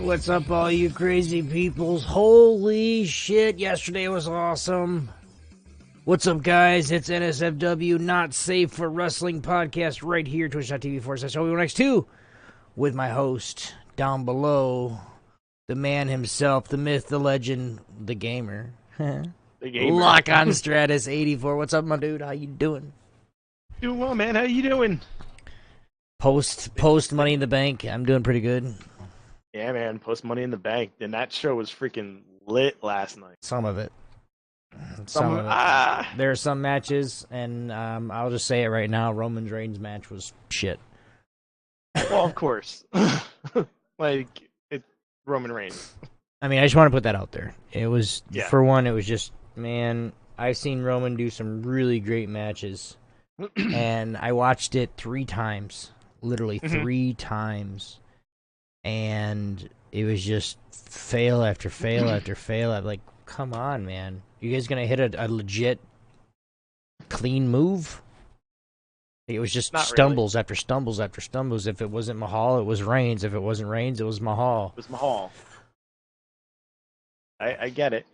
What's up, all you crazy peoples? Holy shit, yesterday was awesome. What's up, guys? It's NSFW, Not Safe for Wrestling podcast right here, twitch.tv/OB1X2, with my host down below, the man himself, the myth, the legend, the gamer. The gamer. Lock on Stratus 84. What's up, my dude? How you doing? Doing well, man. How you doing? Post Money in the Bank. I'm doing pretty good. Yeah, man. Post Money in the Bank. And that show was freaking lit last night. Some of it. There are some matches, and I'll just say it right now. Roman Reigns' match was shit. Well, of course. It's Roman Reigns. I mean, I just want to put that out there. It was, Yeah. For one, it was just, man, I've seen Roman do some really great matches, and I watched it 3 times. Literally 3 times. And it was just fail after fail after fail. I'm like, come on, man. You guys going to hit a legit clean move? It was just Not stumbles after stumbles after stumbles. If it wasn't Mahal, it was Reigns. If it wasn't Reigns, it was Mahal. It was Mahal. I get it.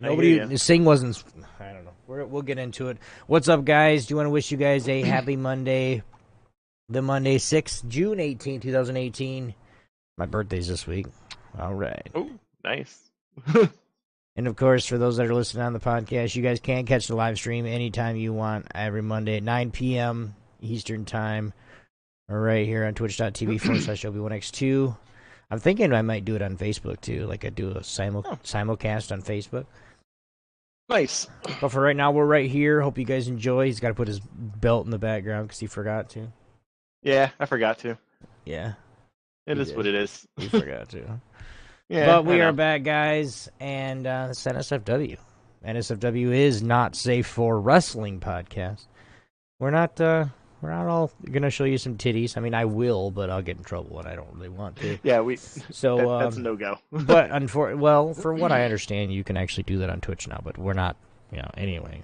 Singh wasn't. I don't know. We'll get into it. What's up, guys? Do you want to wish you guys a happy Monday? The Monday, 6th, June 18, 2018. My birthday's this week. All right. Oh, nice. And, of course, for those that are listening on the podcast, you guys can catch the live stream anytime you want, every Monday at 9 p.m. Eastern Time, right here on twitch.tv/OB1X2. I'm thinking I might do it on Facebook, too. Like I do a simulcast on Facebook. Nice. But for right now, we're right here. Hope you guys enjoy. He's got to put his belt in the background because he forgot to. Yeah, I forgot to. Yeah. It is what it is. He forgot to. Yeah, but we are back, guys, and it's NSFW. NSFW is Not Safe for Wrestling podcast. We're not all gonna show you some titties. I mean, I will, but I'll get in trouble, and I don't really want to. Yeah, So that's a no go. But for what I understand, you can actually do that on Twitch now. But we're not, anyway.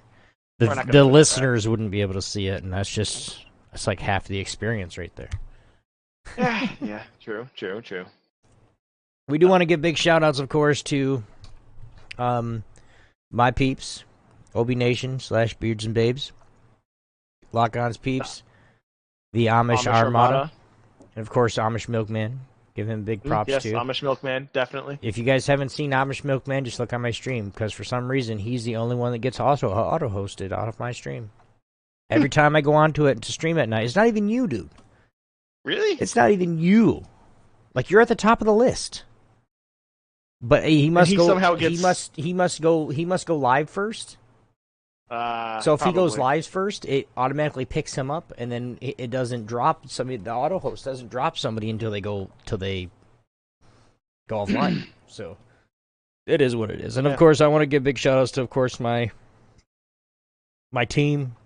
The listeners wouldn't be able to see it, and that's like half the experience right there. Yeah, true. We do want to give big shout-outs, of course, to my peeps, OB Nation / Beards and Babes, Lock-On's peeps, the Amish Armada, and, of course, Amish Milkman. Give him big props, yes, too. Yes, Amish Milkman, definitely. If you guys haven't seen Amish Milkman, just look on my stream, because for some reason, he's the only one that gets auto-hosted out of my stream. Every time I go onto it to stream at night, it's not even you, dude. Really? It's not even you. Like, you're at the top of the list. But he must go. Somehow He must go live first. So if he goes live first, it automatically picks him up, and then it doesn't drop somebody. The auto host doesn't drop somebody until they go offline. So it is what it is. And of course, I want to give big shout outs to, of course, my team.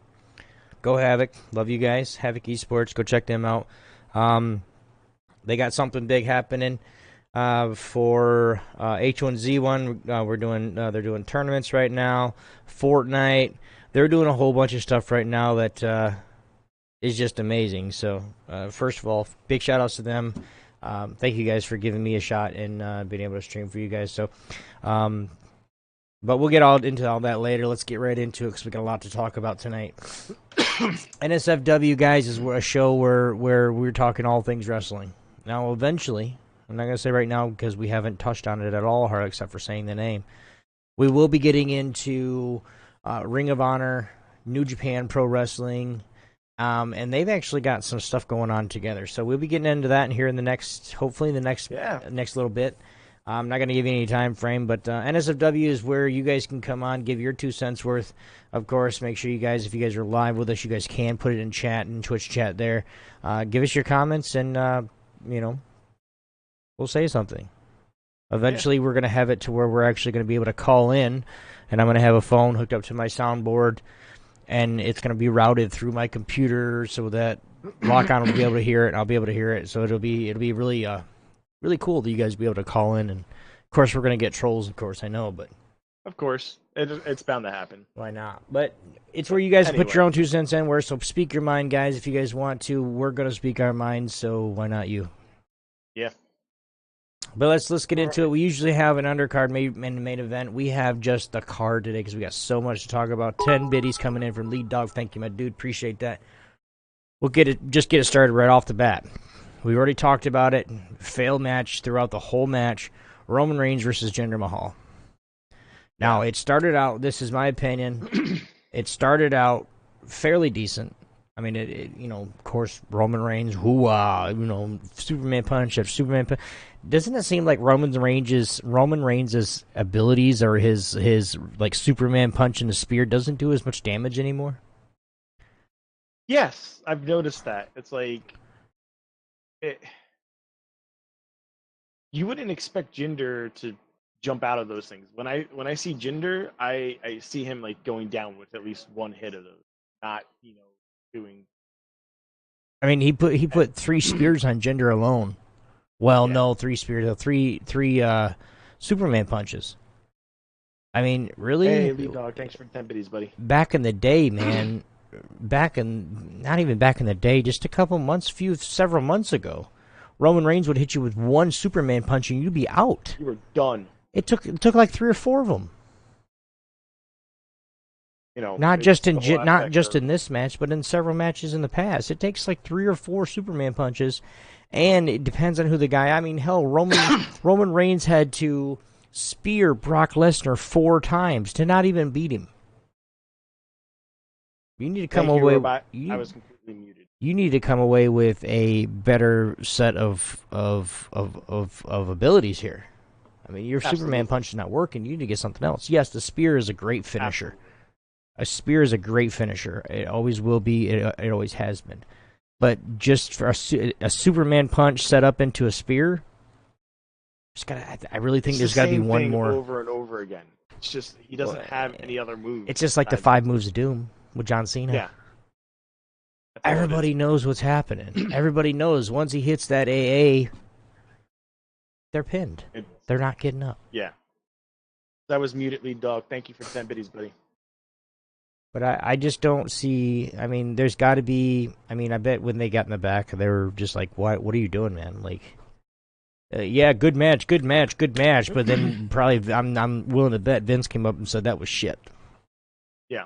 Go Havok, love you guys. Havok Esports, go check them out. They got something big happening. For H1Z1, they're doing tournaments right now. Fortnite, they're doing a whole bunch of stuff right now that is just amazing. So, first of all, big shout outs to them. Thank you guys for giving me a shot and being able to stream for you guys. So, but we'll get into all that later. Let's get right into it because we got a lot to talk about tonight. NSFW, guys, is a show where we're talking all things wrestling. Now, eventually, I'm not going to say right now because we haven't touched on it at all, except for saying the name. We will be getting into Ring of Honor, New Japan Pro Wrestling, and they've actually got some stuff going on together. So we'll be getting into that here in the next little bit. I'm not going to give you any time frame, but NSFW is where you guys can come on, give your 2 cents worth. Of course, make sure you guys, if you guys are live with us, you guys can put it in chat and Twitch chat there. Give us your comments and, we'll say something. Eventually, we're going to have it to where we're actually going to be able to call in, and I'm going to have a phone hooked up to my soundboard, and it's going to be routed through my computer so that Lock-On will be able to hear it, and I'll be able to hear it. So it'll be really really cool that you guys be able to call in. And of course, we're going to get trolls, of course, I know, but of course, it's bound to happen. Why not? But it's where you guys put your own 2 cents in. So speak your mind, guys. If you guys want to, we're going to speak our minds. So why not you? Yeah. But let's get into it. We usually have an undercard main event. We have just the card today because we got so much to talk about. 10 biddies coming in from Lead Dog. Thank you, my dude. Appreciate that. We'll get it started right off the bat. We already talked about it. Fail match throughout the whole match. Roman Reigns versus Jinder Mahal. Now, it started out, this is my opinion, it started out fairly decent. I mean, of course, Roman Reigns, hoo-ah, Superman punch after Superman punch. Doesn't it seem like Roman Reigns' abilities or his like Superman punch and the spear doesn't do as much damage anymore? Yes, I've noticed that. It's like you wouldn't expect Jinder to jump out of those things. When I see Jinder, I see him like going down with at least one hit of those, not doing. I mean, he put 3 spears on Jinder alone. Well, no, 3 spears, three Superman punches. I mean, really? Hey, Lead Dog, thanks for 10 biddies, buddy. Back in the day, man, not even back in the day, just a couple months, several months ago, Roman Reigns would hit you with 1 Superman punch and you'd be out. You were done. It took like 3 or 4 of them. Not just in this match, but in several matches in the past. It takes like 3 or 4 Superman punches, and it depends on who the guy. I mean, hell, Roman Reigns had to spear Brock Lesnar 4 times to not even beat him. You need to come away. I was completely muted. You need to come away with a better set of abilities here. I mean, your Absolutely. Superman punch is not working. You need to get something else. Yes, the spear is a great finisher. Absolutely. A spear is a great finisher. It always will be. It always has been. But just for a Superman punch set up into a spear, I really think there's got to be one more. Over and over again. It's just he doesn't have any other moves. It's just like the 5 moves of doom with John Cena. Yeah. Everybody knows what's happening. Everybody knows once he hits that AA, they're pinned. They're not getting up. Yeah. That was muted, Lead Dog. Thank you for 10 biddies, buddy. But I just don't see. I mean, there's got to be. I mean, I bet when they got in the back, they were just like, "What? What are you doing, man?" Like, yeah, good match. But then probably, I'm willing to bet Vince came up and said that was shit. Yeah.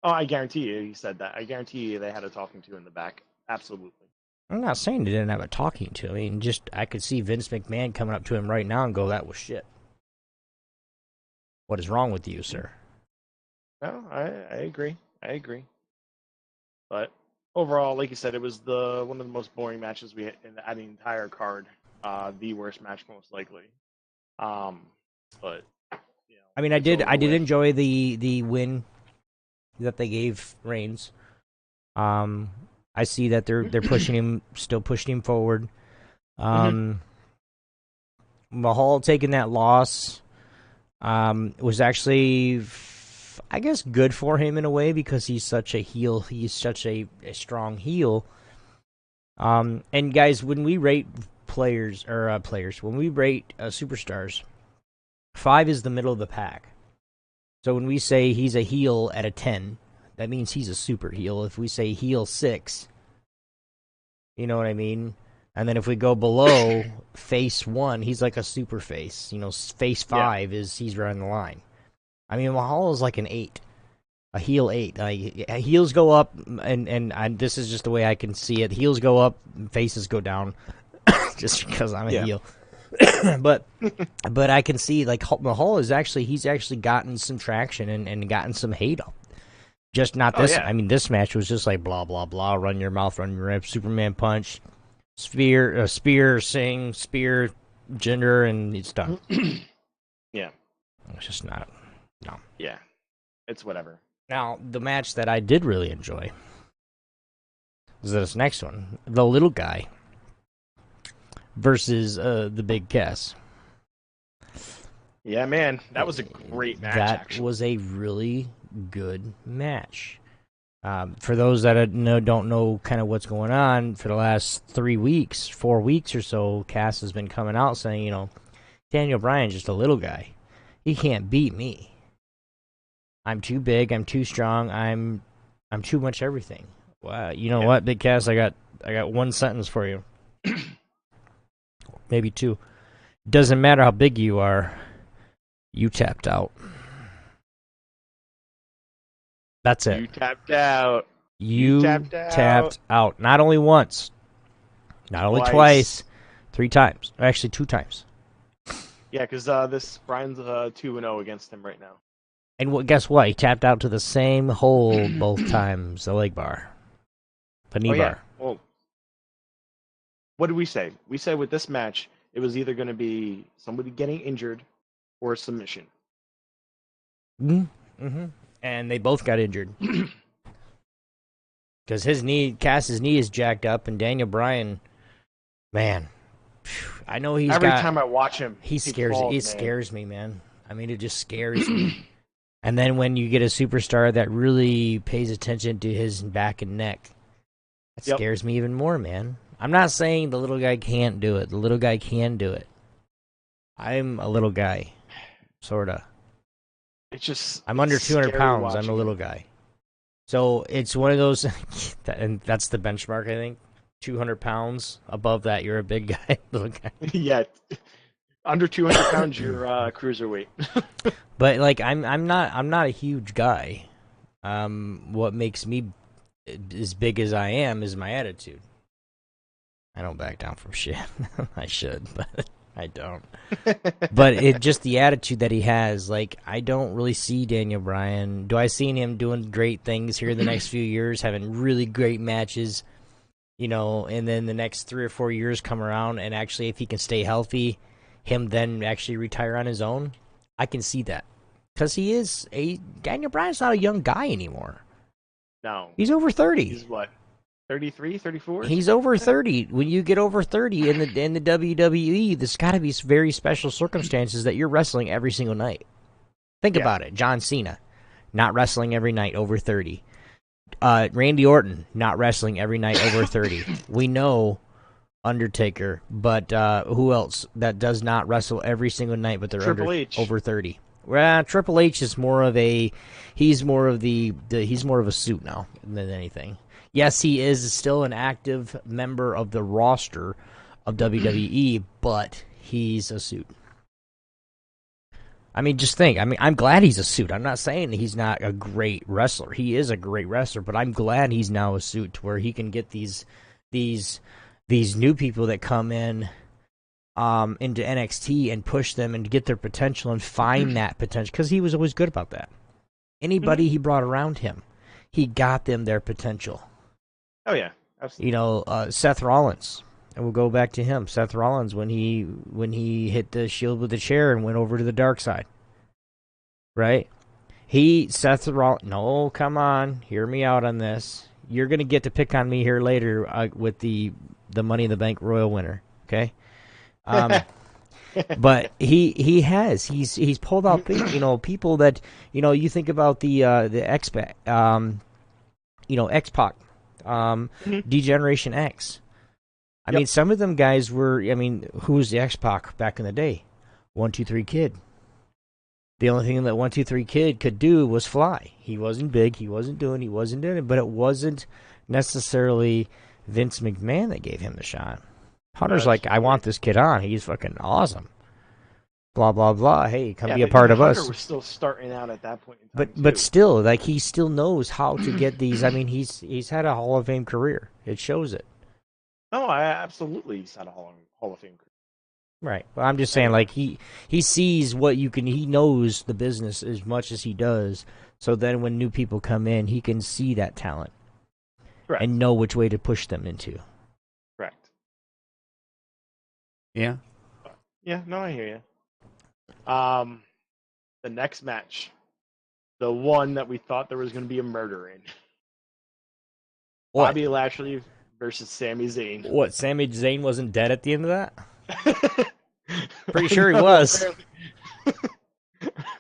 Oh, I guarantee you, he said that. I guarantee you, they had a talking to in the back. Absolutely. I'm not saying they didn't have a talking to. I mean, just I could see Vince McMahon coming up to him right now and go, "That was shit. What is wrong with you, sir?" No, I agree. I agree. But overall, like you said, it was one of the most boring matches we had in the entire card. The worst match, most likely. But I mean, I did enjoy the win that they gave Reigns. I see that they're pushing him, still pushing him forward. Mahal taking that loss was actually, I guess, good for him in a way because he's such a heel. He's such a strong heel. And guys, when we rate when we rate superstars, 5 is the middle of the pack. So when we say he's a heel at a 10, that means he's a super heel. If we say heel 6, you know what I mean? And then if we go below face 1, he's like a super face. Face 5 he's right on the line. I mean, Mahal is like an 8, a heel 8. Heels go up, and this is just the way I can see it. Heels go up, faces go down, just because I'm a heel. but I can see like Mahal he's actually gotten some traction and gotten some hate up. Just not this. I mean, this match was just like blah blah blah. Run your mouth, run your rib. Superman punch, spear, sing, spear, Jinder, and it's done. Yeah, it's just not. No. Yeah, it's whatever. Now the match that I did really enjoy is this next one: the little guy versus the big Cass. Yeah, man, that was a great match. That was a really good match. For those that don't know kind of what's going on, for the last 4 weeks or so, Cass has been coming out saying, Daniel Bryan's just a little guy. He can't beat me. I'm too big. I'm too strong. I'm too much everything. Wow. You know what, Big Cass? I got one sentence for you. Maybe 2. Doesn't matter how big you are, you tapped out. That's it. You tapped out. You tapped out. Not only once, not only twice, 3 times. Actually, 2 times. Yeah, because this Brian's 2-0 against him right now. And guess what? He tapped out to the same hole both times, the leg bar. The knee bar. Well, what did we say? We said with this match, it was either going to be somebody getting injured or a submission. Mm-hmm. And they both got injured. Because Cass's knee is jacked up, and Daniel Bryan, man, I know Every time I watch him, it scares me, man. I mean, it just scares me. And then when you get a superstar that really pays attention to his back and neck, that scares me even more, man. I'm not saying the little guy can't do it. The little guy can do it. I'm a little guy, sorta. I'm under 200 pounds. I'm a little guy. So it's one of those, and that's the benchmark, I think. 200 pounds. Above that, you're a big guy, little guy. Yeah, under 200 pounds, you're cruiserweight. But like, I'm not a huge guy. What makes me as big as I am is my attitude. I don't back down from shit. I should, but I don't. But it just the attitude that he has. Like, I don't really see Daniel Bryan. Do I see him doing great things here in the next few years, having really great matches, and then the next 3 or 4 years come around, and actually, if he can stay healthy, him then actually retire on his own? I can see that. Because Daniel Bryan's not a young guy anymore. No. He's over 30. He's what? 33, 34? He's over 30. When you get over 30 in the WWE, there's got to be very special circumstances that you're wrestling every single night. Think about it. John Cena, not wrestling every night, over 30. Randy Orton, not wrestling every night, over 30. We know Undertaker, but who else that does not wrestle every single night, but they're over 30? Well, Triple H is more of a he's more of a suit now than anything. Yes, he is still an active member of the roster of WWE, but he's a suit. I mean, just think. I mean, I'm glad he's a suit. I'm not saying he's not a great wrestler. He is a great wrestler, but I'm glad he's now a suit to where he can get these new people that come in into NXT and push them and get their potential and find that potential, because he was always good about that. Anybody he brought around him, he got them their potential. Oh yeah, absolutely. Seth Rollins, and we'll go back to him. Seth Rollins, when he hit the Shield with the chair and went over to the dark side, right? Seth Rollins. No, come on, hear me out on this. You're gonna get to pick on me here later with the Money in the Bank Royal winner, okay? But he's pulled out people that you think about the X-Pac, X-Pac. Degeneration X. I mean, some of them guys were. I mean, who was the X-Pac back in the day? 1-2-3 Kid. The only thing that 1-2-3 Kid could do was fly. He wasn't big. He wasn't doing it. But it wasn't necessarily Vince McMahon that gave him the shot. Hunter's like, I want this kid on. He's fucking awesome. Blah blah blah. Hey, come be a part of us. Hunter was still starting out at that point in time. But still, like, he still knows how to get these. I mean, he's had a Hall of Fame career. It shows it. No, absolutely, he's had a Hall of Fame career. Right. But I'm just saying, like, he sees what you can. He knows the business as much as he does. So then, when new people come in, he can see that talent, correct, and know which way to push them into. Correct. Yeah. Yeah. No, I hear you. The next match, the one that we thought there was going to be a murder in. What? Bobby Lashley versus Sami Zayn. What? Sami Zayn wasn't dead at the end of that? Pretty sure he was.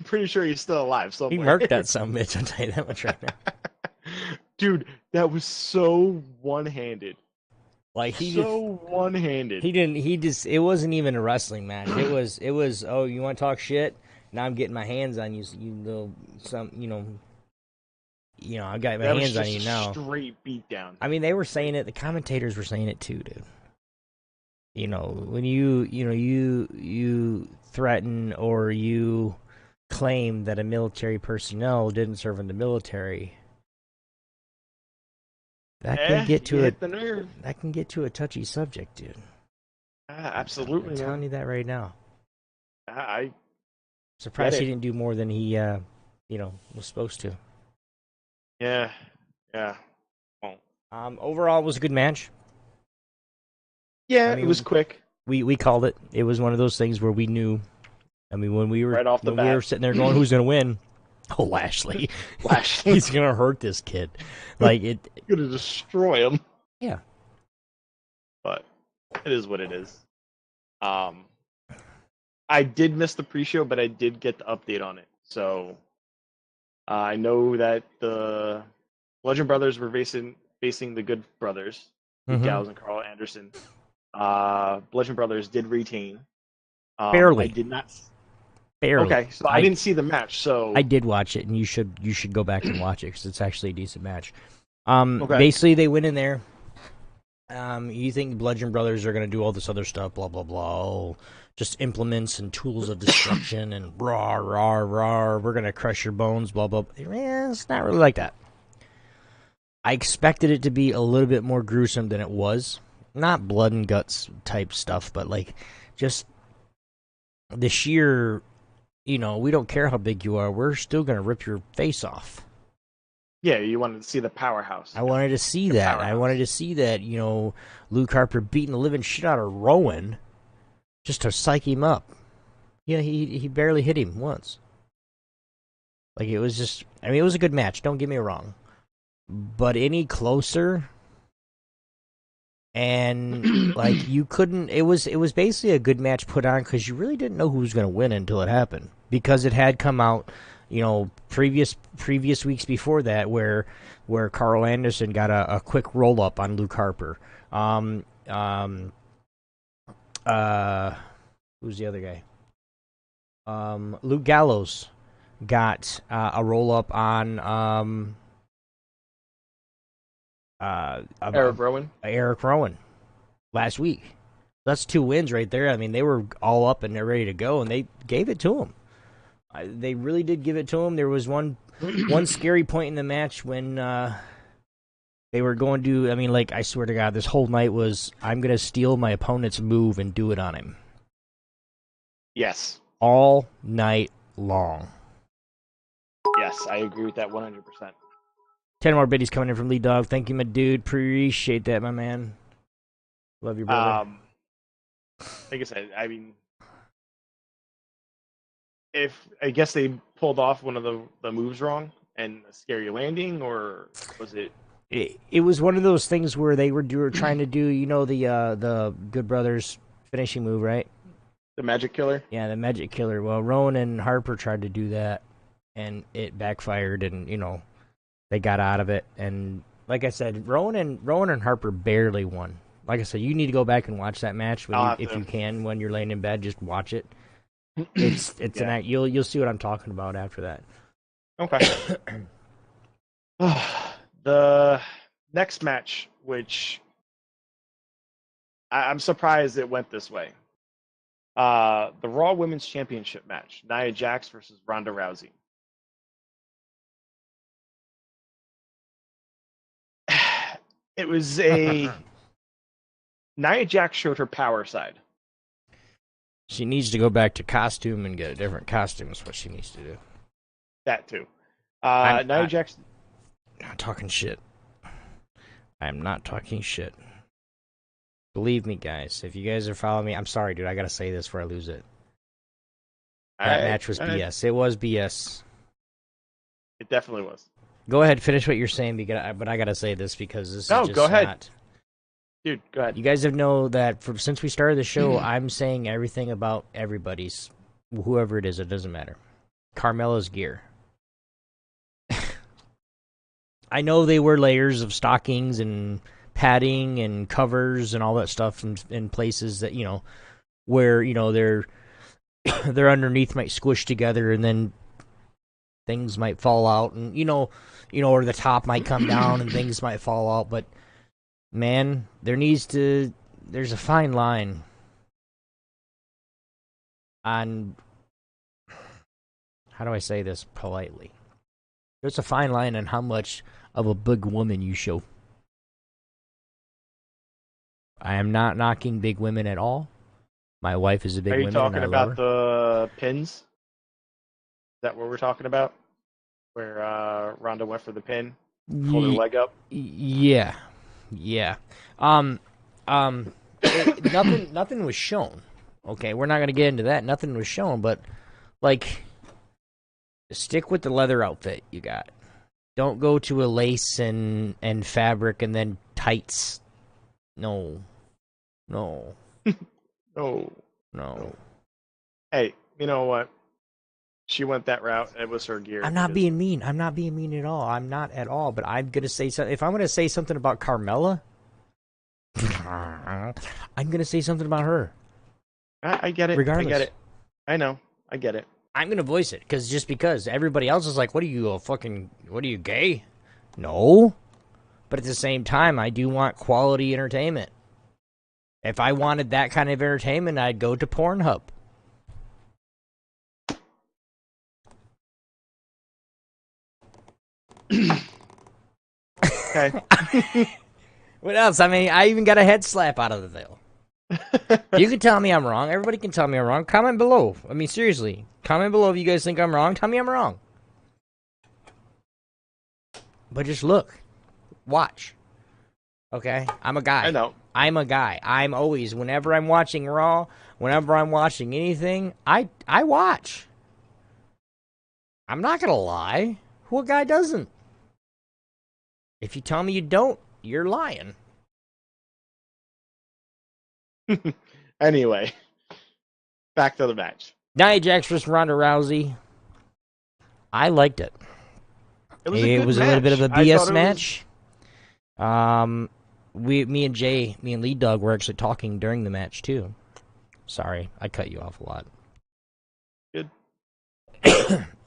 Pretty sure he's still alive somewhere. He murked that son of a bitch, I'll tell you that much right now. Dude, that was so one-handed. Like, one-handed. It wasn't even a wrestling match. It was, oh, you want to talk shit? Now I'm getting my hands on you, I got my hands on you now. Straight beat down. I mean, they were saying it, the commentators were saying it too, dude. when you threaten or you claim that a military personnel didn't serve in the military, that can get You to hit the nerve. a touchy subject, dude. Absolutely, I'm telling man. you that right now. I get Surprised he it. didn't do more than he was supposed to. Yeah, yeah. Well, Overall, it was a good match. I yeah, it was mean, quick we called it. It was one of those things where we knew. I mean, when we were right off the bat. sitting there going, "Who's going to win?" Oh, Lashley, Lashley he's going to hurt this kid. Like it. gonna destroy him. Yeah. But it is what it is. Um, I did miss the pre-show, but I did get the update on it. So I know that the Legend Brothers were facing the Good Brothers, Luke Mm-hmm. Gallows and Carl Anderson. Legend Brothers did retain. I Barely, did not. barely. Okay, so I didn't see the match. I So did watch it, and you should go back and watch it because it's actually a decent match. okay, Basically, they went in there. You think Bludgeon Brothers are going to do all this other stuff, blah, blah, blah. Oh, just implements and tools of destruction and rah, rah, rah. We're going to crush your bones, blah, blah. Yeah, it's not really like that. I expected it to be a little bit more gruesome than it was. Not blood and guts type stuff, but like just the sheer, we don't care how big you are. We're still going to rip your face off. yeah, you wanted to see the powerhouse. I wanted to see that. I wanted to see that, Luke Harper beating the living shit out of Rowan just to psych him up. Yeah, he barely hit him once. Like, it was just, I mean, it was a good match, don't get me wrong. But any closer, and, like, you couldn't, it was basically a good match put on because you really didn't know who was going to win until it happened. Because it had come out, previous weeks before that where Carl Anderson got a quick roll up on Luke Harper. Who's the other guy? Luke Gallows got a roll up on Eric Rowan last week. That's 2 wins right there. I mean, they were all up and they're ready to go, and they gave it to him. They really did give it to him. There was one scary point in the match when they were going to. I mean, like, I swear to God, this whole night was, I'm going to steal my opponent's move and do it on him. Yes. All night long. Yes, I agree with that 100%. 10 more biddies coming in from Lee Dog. Thank you, my dude. Appreciate that, my man. Love you, brother. Like I said, I mean, I guess they pulled off one of the moves wrong and a scary landing, or was it? It was one of those things where they were trying to do, the Good Brothers finishing move, right? The Magic Killer? Yeah, the Magic Killer. Well, Rowan and Harper tried to do that, and it backfired, and, they got out of it. And like I said, Rowan and Harper barely won. Like I said, you need to go back and watch that match if you can when you're laying in bed. Just watch it. It's an act. You'll see what I'm talking about after that. Okay. The next match, which I'm surprised it went this way. The Raw Women's Championship match: Nia Jax versus Ronda Rousey. It was Nia Jax showed her power side. She needs to go back to costume and get a different costume. Is what she needs to do. That too. Nia Jax. Not talking shit. I am not talking shit. Believe me, guys. If you guys are following me, I'm sorry, dude. I gotta say this before I lose it. That match was BS. It was BS. It definitely was. Go ahead, finish what you're saying, but I gotta say this because this is just go ahead. not... Dude, go ahead. You guys have known that since we started the show, I'm saying everything about everybody's, whoever it is, it doesn't matter. Carmella's gear. I know they wear layers of stockings and padding and covers and all that stuff in places that, where, their underneath might squish together and then things might fall out and, or the top might come down and things might fall out. But, man, there needs to there's a fine line on, how do I say this politely? There's a fine line on how much of a big woman you show. I am not knocking big women at all. My wife is a big Are you woman, and talking I love about her. the pins? Is that what we're talking about? Where Ronda went for the pin, pulled her leg up? Yeah. Nothing was shown. Okay, we're not gonna get into that. Nothing was shown, but like, stick with the leather outfit you got. Don't go to a lace and fabric and then tights. No. No. Hey, you know what? She went that route. It was her gear. I'm not being mean. I'm not being mean at all. I'm not at all. But I'm gonna say something. If I'm gonna say something about Carmella, I'm gonna say something about her. I get it. Regardless. I get it. I know. I get it. I'm gonna voice it because everybody else is like, what are you gay? No. But at the same time, I do want quality entertainment. If I wanted that kind of entertainment, I'd go to Pornhub. Okay. What else? I mean, I even got a head slap out of the deal. You can tell me I'm wrong. Everybody can tell me I'm wrong. Comment below. I mean, seriously. Comment below if you guys think I'm wrong. Tell me I'm wrong. But just look. Watch. Okay? I'm a guy. I know. I'm a guy. I'm always, whenever I'm watching Raw, whenever I'm watching anything, I watch. I'm not going to lie. What guy doesn't? If you tell me you don't, you're lying. Anyway, back to the match. Nia Jax versus Ronda Rousey. I liked it. It was a little bit of a BS match. Me and Lead Dog were actually talking during the match too. Sorry, I cut you off a lot. Good.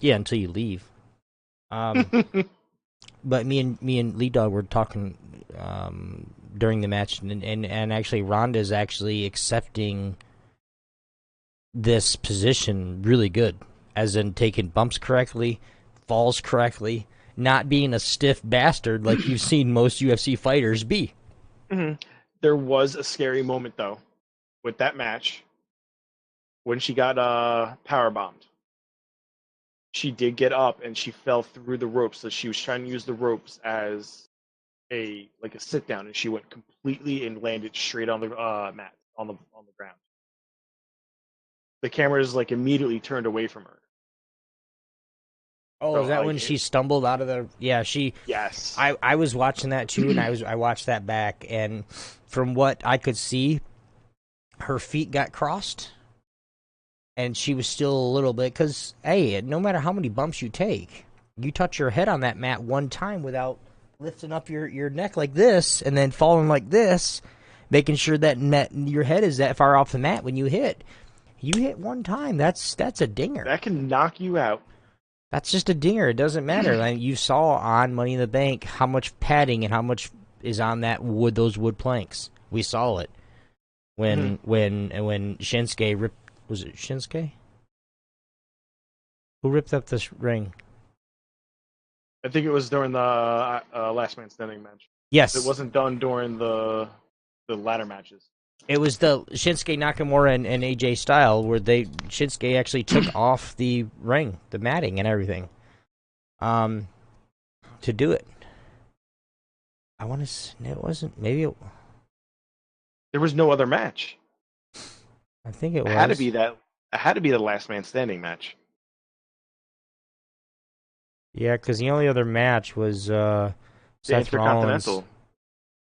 Yeah, until you leave. But me and Lead Dog were talking during the match, and actually Ronda's actually accepting this position really good, as in taking bumps correctly, falls correctly, not being a stiff bastard like you've seen most UFC fighters be. Mm-hmm. There was a scary moment though with that match when she got power bombed. She did get up and she fell through the ropes, so she was trying to use the ropes as a sit down, and she went completely and landed straight on the mat on the ground. The cameras immediately turned away from her. Oh, so, is that when she stumbled out of the? Yeah, she. Yes. I was watching that too, and I watched that back, and from what I could see, her feet got crossed, and she was still a little bit, because hey, no matter how many bumps you take, you touch your head on that mat one time without lifting up your neck like this, and then falling like this, making sure that your head is that far off the mat when you hit. You hit one time, that's a dinger. That can knock you out. That's just a dinger. It doesn't matter. Like, you saw on Money in the Bank how much padding and how much is on those wood planks. We saw it when Shinsuke ripped. Was it Shinsuke? Who ripped up this ring? I think it was during the Last Man Standing match. Yes. It wasn't done during the ladder matches. It was the Shinsuke Nakamura and AJ style where Shinsuke actually took off the ring, the matting and everything, to do it. I want to. It wasn't. Maybe it. There was no other match. I think it was. It had to be that. It had to be the Last Man Standing match. Yeah, because the only other match was Seth Rollins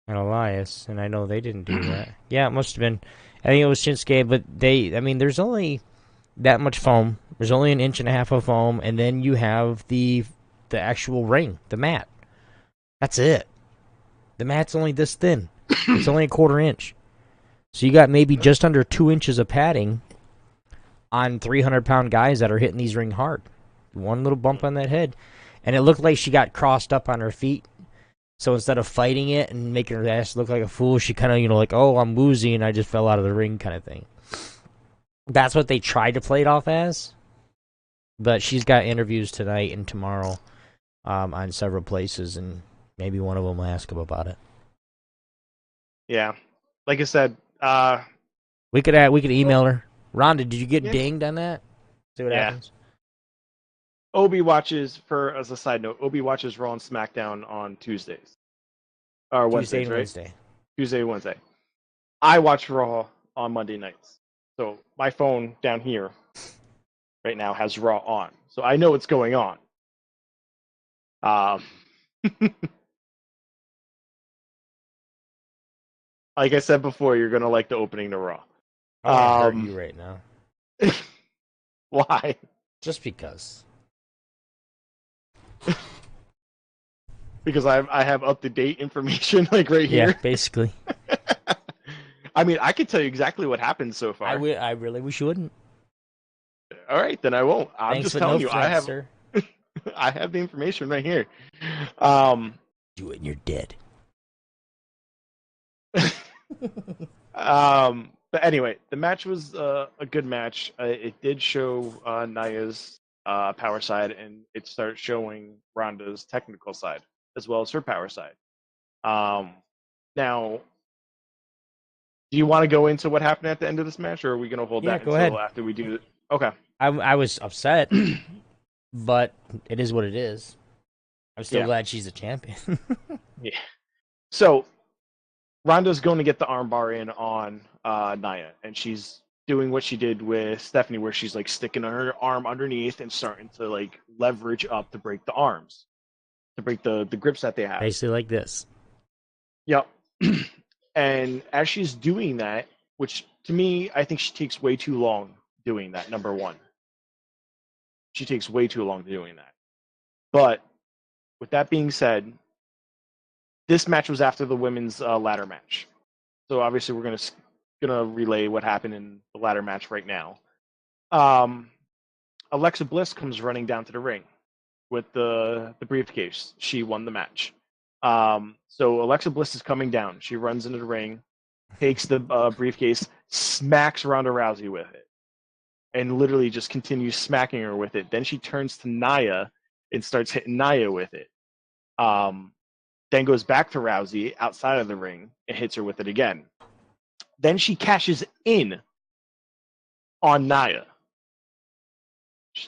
and Elias, and I know they didn't do that. Yeah, it must have been. I think it was Shinsuke, but there's only that much foam. There's only 1.5 inches of foam, and then you have the actual ring, the mat. That's it. The mat's only this thin. It's only 1/4 inch. So you got maybe just under 2 inches of padding on 300-pound guys that are hitting these ring hard. One little bump on that head. And it looked like she got crossed up on her feet. So instead of fighting it and making her ass look like a fool, she kind of, like, oh, I'm woozy and I just fell out of the ring kind of thing. That's what they tried to play it off as. But she's got interviews tonight and tomorrow on several places, and maybe one of them will ask him about it. Yeah. Like I said, We could email her. Rhonda, did you get yeah. dinged on that? See what happens. Obi watches, as a side note, Obi watches Raw and SmackDown on Tuesdays. Or Tuesday Wednesdays, and right? Wednesday. Tuesday, Wednesday. I watch Raw on Monday nights. So my phone down here right now has Raw on. So I know what's going on. Like I said before, you're going to like the opening to Raw. I want to hurt you right now. Why? Just because. Because I have up to date information like right here. Yeah, basically. I mean, I could tell you exactly what happened so far. I really wish you wouldn't. All right, then I won't. I'm Thanks just for telling no you, threats, sir. I have the information right here. Do it and you're dead. But anyway, the match was a good match. It did show Naya's power side, and it started showing Ronda's technical side as well as her power side. Now, do you want to go into what happened at the end of this match, or are we going to hold that go until ahead. after we do it? Okay. I was upset, but it is what it is. I'm still glad she's a champion. Yeah. So Ronda's going to get the armbar in on Nia, and she's doing what she did with Stephanie, where she's like sticking her arm underneath and starting to like leverage up to break the arms, to break the grips that they have. Basically like this. Yep. And as she's doing that, which to me, I think she takes way too long doing that, number one. She takes way too long doing that. But with that being said, this match was after the women's ladder match. So obviously we're gonna relay what happened in the ladder match right now. Alexa Bliss comes running down to the ring with the briefcase. She won the match. So Alexa Bliss is coming down. She runs into the ring, takes the briefcase, smacks Ronda Rousey with it, and literally just continues smacking her with it. Then she turns to Nia and starts hitting Nia with it. Then goes back to Rousey outside of the ring and hits her with it again. Then she cashes in on Nia.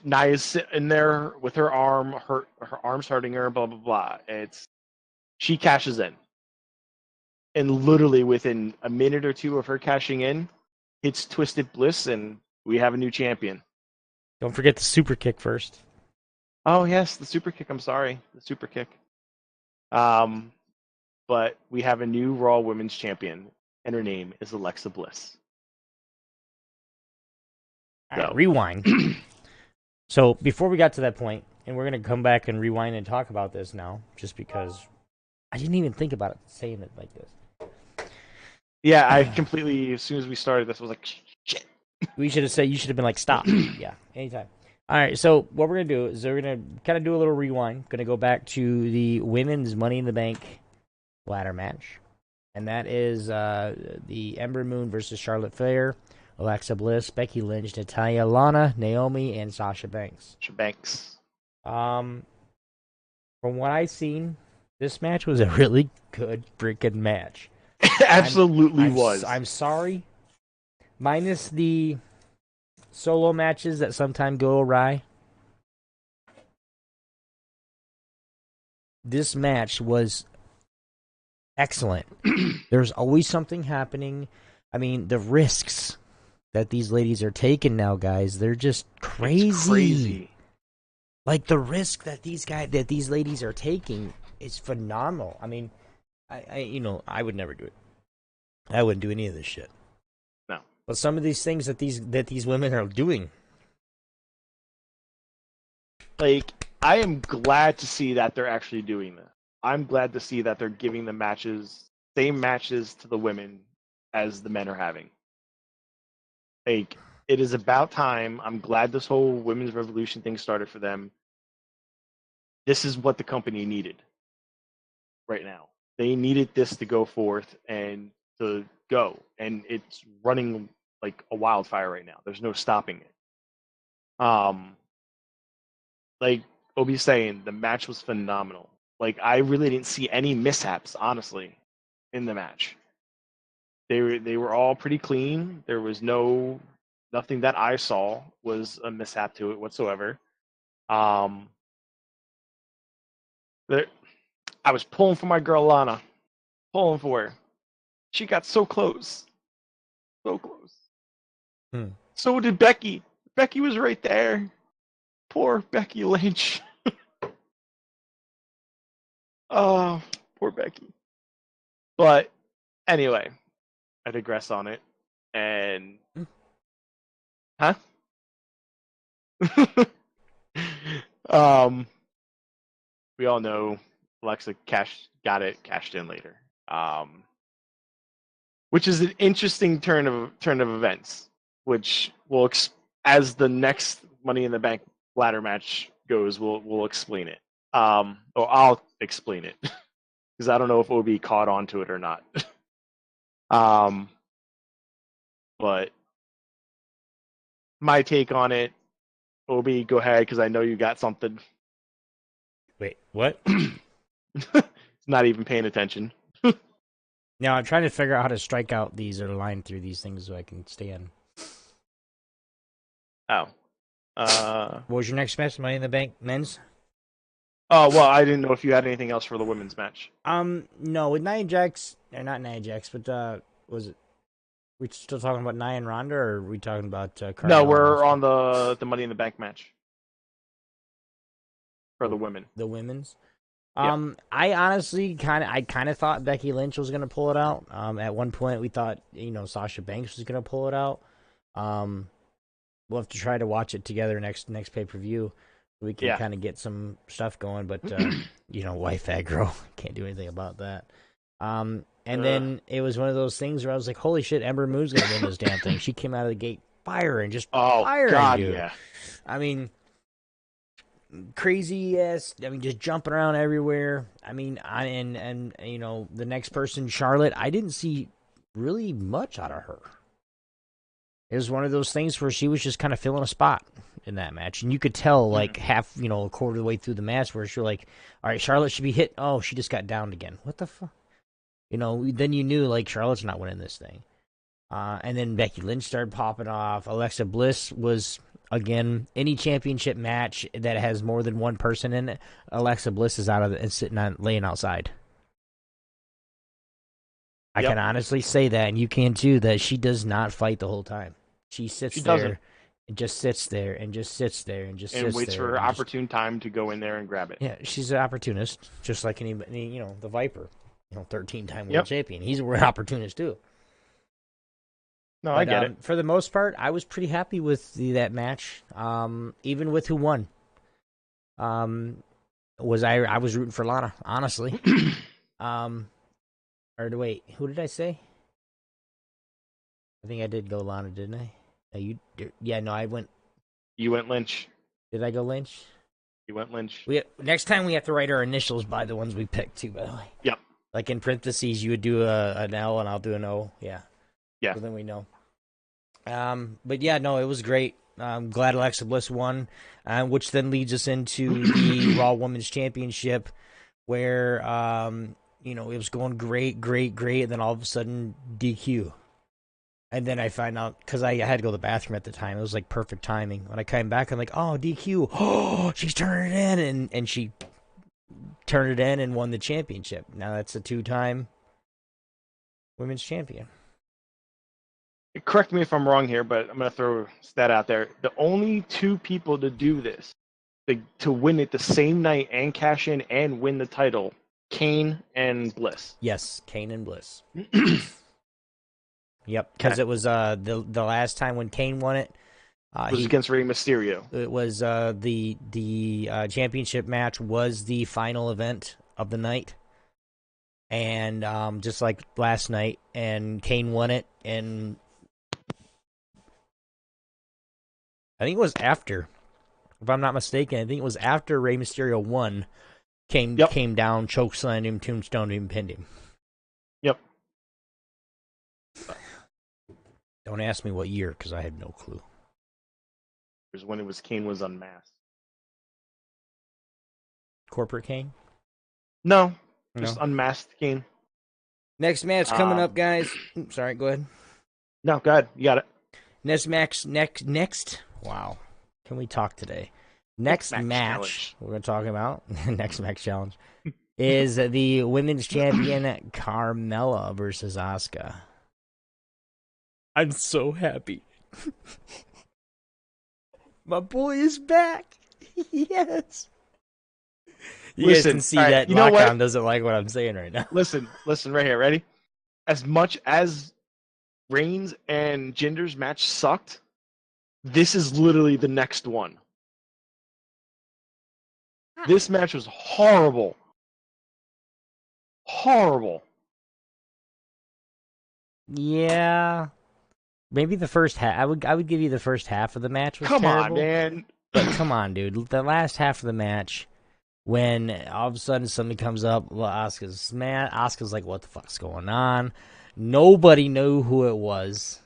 Nia's sitting there with her arms hurting her, blah blah blah. She cashes in, and literally within a minute or two of her cashing in, hits Twisted Bliss, and we have a new champion. Don't forget the super kick first. Oh yes, the super kick. I'm sorry, the super kick. But we have a new Raw Women's Champion, and her name is Alexa Bliss. All right, rewind. So before we got to that point, and we're going to come back and rewind and talk about this now, just because I didn't even think about it saying it like this. Yeah, I completely, as soon as we started this, I was like, shit. You should have been like, stop. Yeah, anytime. All right, so what we're going to do is we're going to kind of do a little rewind. Going to go back to the women's Money in the Bank ladder match. And that is the Ember Moon versus Charlotte Flair, Alexa Bliss, Becky Lynch, Natalya, Lana, Naomi, and Sasha Banks. From what I've seen, this match was a really good freaking match. Absolutely was. I'm sorry. Minus the solo matches that sometimes go awry. This match was excellent. There's always something happening. I mean, the risks that these ladies are taking now, guys, they're just crazy. It's crazy. Like the risk that these ladies are taking is phenomenal. I mean, I would never do it. I wouldn't do any of this shit. No. But some of these things that these women are doing. Like, I am glad to see that they're actually doing this. I'm glad to see that they're giving the same matches to the women as the men are having. Like, it is about time. I'm glad this whole women's revolution thing started for them. This is what the company needed. right now. They needed this to go forth and to go, and it's running like a wildfire right now. There's no stopping it. Like Obi's saying, the match was phenomenal. Like I really didn't see any mishaps, honestly, in the match. They were all pretty clean. There was nothing that I saw was a mishap to it whatsoever. Um, there, I was pulling for my girl Lana, pulling for her. She got so close, so close. Hmm. So did Becky. Becky was right there. Poor Becky Lynch. Oh, poor Becky. But anyway, I digress on it. And huh? um, we all know Alexa cashed in later. Which is an interesting turn of events, which will as the next Money in the Bank ladder match goes, we'll explain it. Or I'll explain it because I don't know if OB caught on to it or not. um, but my take on it, OB, go ahead because I know you got something. Wait, what? Not even paying attention. Now I'm trying to figure out how to strike out these or line through these things so I can stay in. Oh. What was your next match? Money in the Bank men's? Oh well, I didn't know if you had anything else for the women's match. No, with Nia Jax, or not Nia Jax, but was it? We still talking about Nia and Ronda, or are we talking about Carmella? No, we're on the Money in the Bank match for the women. The women's. Yep. I honestly kind of thought Becky Lynch was gonna pull it out. At one point we thought Sasha Banks was gonna pull it out. We'll have to try to watch it together next pay per view. We can kind of get some stuff going, but wife aggro, can't do anything about that. And then it was one of those things where I was like, holy shit, Ember Moon's gonna win this damn thing. She came out of the gate firing, dude. Yeah. I mean, crazy ass. I mean, just jumping around everywhere. I mean, and the next person, Charlotte, I didn't see really much out of her. It was one of those things where she was just kind of filling a spot in that match, and you could tell like half, a quarter of the way through the match where she's like, all right, Charlotte should be hit. Oh, she just got downed again. What the fuck? Then you knew like Charlotte's not winning this thing. And then Becky Lynch started popping off. Alexa Bliss was, again, any championship match that has more than one person in it, Alexa Bliss is out of it and sitting on laying outside. I can honestly say that, and you can too, that she does not fight the whole time. She sits there and just sits there and just sits there and just sits there. And waits for her opportune time to go in there and grab it. Yeah, she's an opportunist, just like any the Viper, 13-time world champion. He's an opportunist too. No, I get it. For the most part, I was pretty happy with that match. Even with who won. I was rooting for Lana, honestly. Or wait, who did I say? I think I did go Lana, didn't I? No, I went. You went Lynch. Did I go Lynch? You went Lynch. Next time we have to write our initials by the ones we picked too, by the way. Yep. Like in parentheses, you would do an L and I'll do an O. Yeah. Yeah. So then we know. But yeah, no, it was great. I'm glad Alexa Bliss won, which then leads us into the Raw Women's Championship, where it was going great, and then all of a sudden DQ. And then I find out, because I had to go to the bathroom at the time, it was like perfect timing. When I came back, I'm like, oh, DQ. Oh, she's turning it in. And she turned it in and won the championship. Now that's a 2-time women's champion. Correct me if I'm wrong here, but I'm going to throw a stat out there. The only 2 people to do this, to win it the same night and cash in and win the title, Kane and Bliss. Yes, Kane and Bliss. Yep, because it was the last time when Kane won it. It was against Rey Mysterio. It was the championship match was the final event of the night, and just like last night, and Kane won it, and I think it was after, if I'm not mistaken, I think it was after Rey Mysterio won. came down, chokeslammed him, tombstoned him, pinned him. Yep. Don't ask me what year, because I have no clue. It was when Kane was unmasked. Corporate Kane? No, just unmasked Kane. Next match coming up, guys. Oops, sorry, go ahead. No, go ahead. You got it. Next. Wow. Can we talk today? Next match we're going to talk about, next match challenge, is the women's champion Carmella versus Asuka. I'm so happy. My boy is back. Yes. You guys can see that Lockdown doesn't like what I'm saying right now. Listen right here. Ready? As much as Reigns and Jinder's match sucked, this is literally the next one. This match was horrible. Horrible. Yeah. Maybe the first half. I would give you the first half of the match was terrible. Come on, man. But come on, dude. The last half of the match, when all of a sudden somebody comes up, Asuka's like, what the fuck's going on? Nobody knew who it was.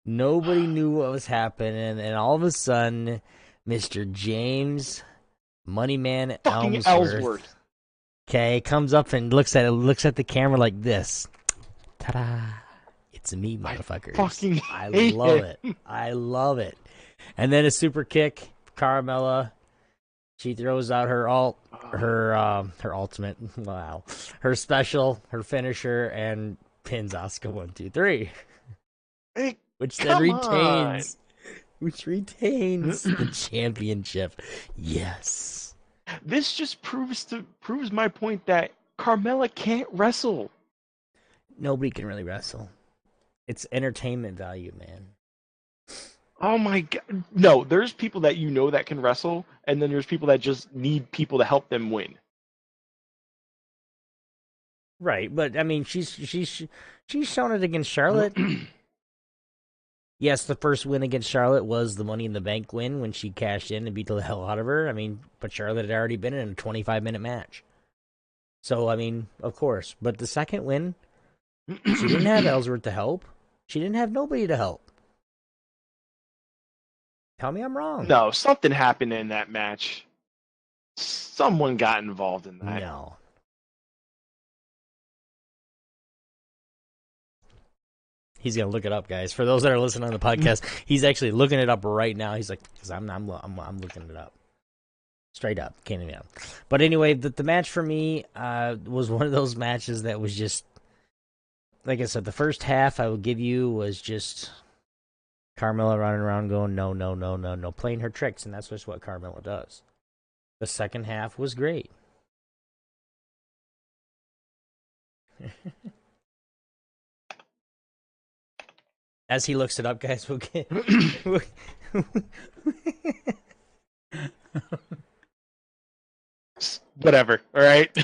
Nobody knew what was happening. And all of a sudden, Mr. James Moneyman Ellsworth. Okay, comes up and looks at the camera like this. Ta-da. It's me, motherfuckers. I love it. I love it. And then a super kick, Carmella. She throws out her ultimate, wow, her special, her finisher, and pins Asuka 1, 2, 3, which then retains the championship. Yes. This just proves my point that Carmella can't wrestle. Nobody can really wrestle. It's entertainment value, man. Oh my god. No, there's people that that can wrestle, and then there's people that just need people to help them win. Right, but I mean, she's shown it against Charlotte. Yes, the first win against Charlotte was the Money in the Bank win when she cashed in and beat the hell out of her. I mean, but Charlotte had already been in a 25-minute match. So, I mean, of course. But the second win, she didn't have Ellsworth to help. She didn't have nobody to help. Tell me I'm wrong. No, something happened in that match. Someone got involved in that. No. He's gonna look it up, guys. For those that are listening on the podcast, he's actually looking it up right now. He's like, "Cause I'm looking it up, straight up, can't even." But anyway, the match for me was one of those matches that was just, like I said, the first half I would give you was just Carmella running around going, no, playing her tricks, and that's just what Carmella does. The second half was great. As he looks it up, guys, we'll get... Whatever, all right?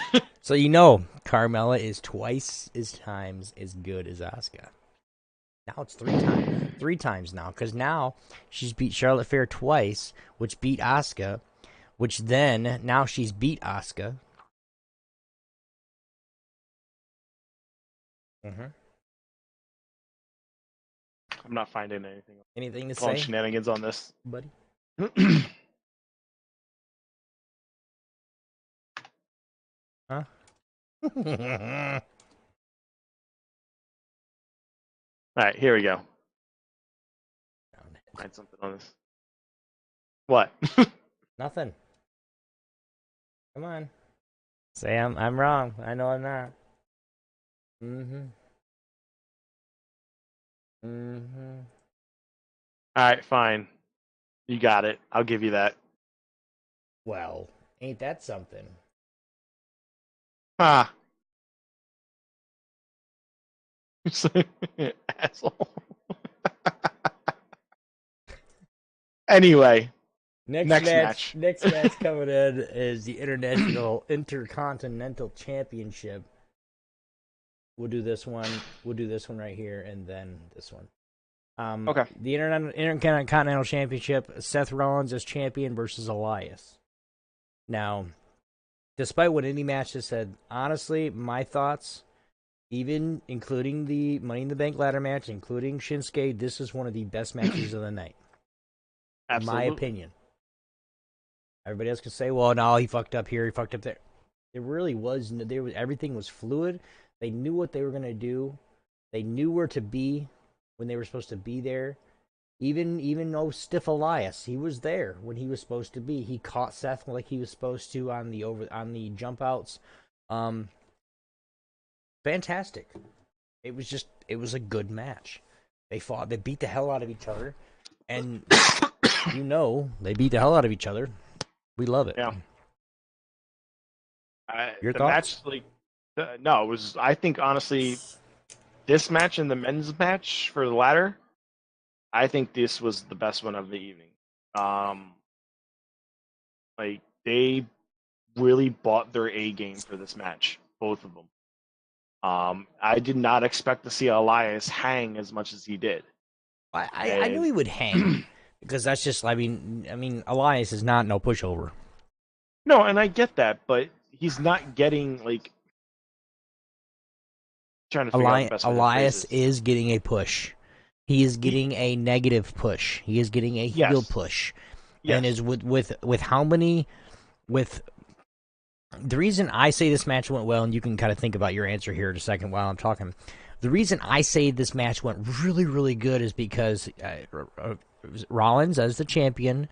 So Carmella is twice as times as good as Asuka. Now it's 3 times. 3 times now, because now she's beat Charlotte Flair twice, which beat Asuka, which then, now she's beat Asuka. Mm-hmm. I'm not finding anything. Anything to say? Shenanigans on this, buddy? Huh? All right, here we go. Find something on this. What? Nothing. Come on. Say I'm wrong. I know I'm not. All right, fine. You got it. I'll give you that. Well, ain't that something? Ah. Asshole. Anyway. Next match. Next match coming in is the Intercontinental Championship. We'll do this one. We'll do this one right here, and then this one. Okay. The Intercontinental Championship, Seth Rollins as champion versus Elias. Now, despite what any match has said, honestly, my thoughts, even including the Money in the Bank ladder match, including Shinsuke, this is one of the best matches of the night. My Absolutely. opinion. Everybody else can say, "Well, no, he fucked up here, he fucked up there." It really was. Everything was fluid. They knew what they were gonna do. They knew where to be when they were supposed to be there. Even though Stiff Elias, he was there when he was supposed to be. He caught Seth like he was supposed to on the jump outs. Um, Fantastic. It was a good match. They fought. They beat the hell out of each other, and they beat the hell out of each other. We love it. Yeah. Your The thoughts? match, no, it was. I think honestly, this match and the men's match for the ladder, I think this was the best one of the evening. Um, like they really bought their A game for this match, both of them. I did not expect to see Elias hang as much as he did. I knew he would hang because that's just. I mean, Elias is not no pushover. No, and I get that, but he's not getting like trying to figure out the best way to phrase Elias this. is getting a push. He is getting a negative push. He is getting a heel Yes, push, and yes. is with how many with the reason I say this match went well, and you can kind of think about your answer here in a second while I'm talking. The reason I say this match went really, really good is because Rollins, as the champion,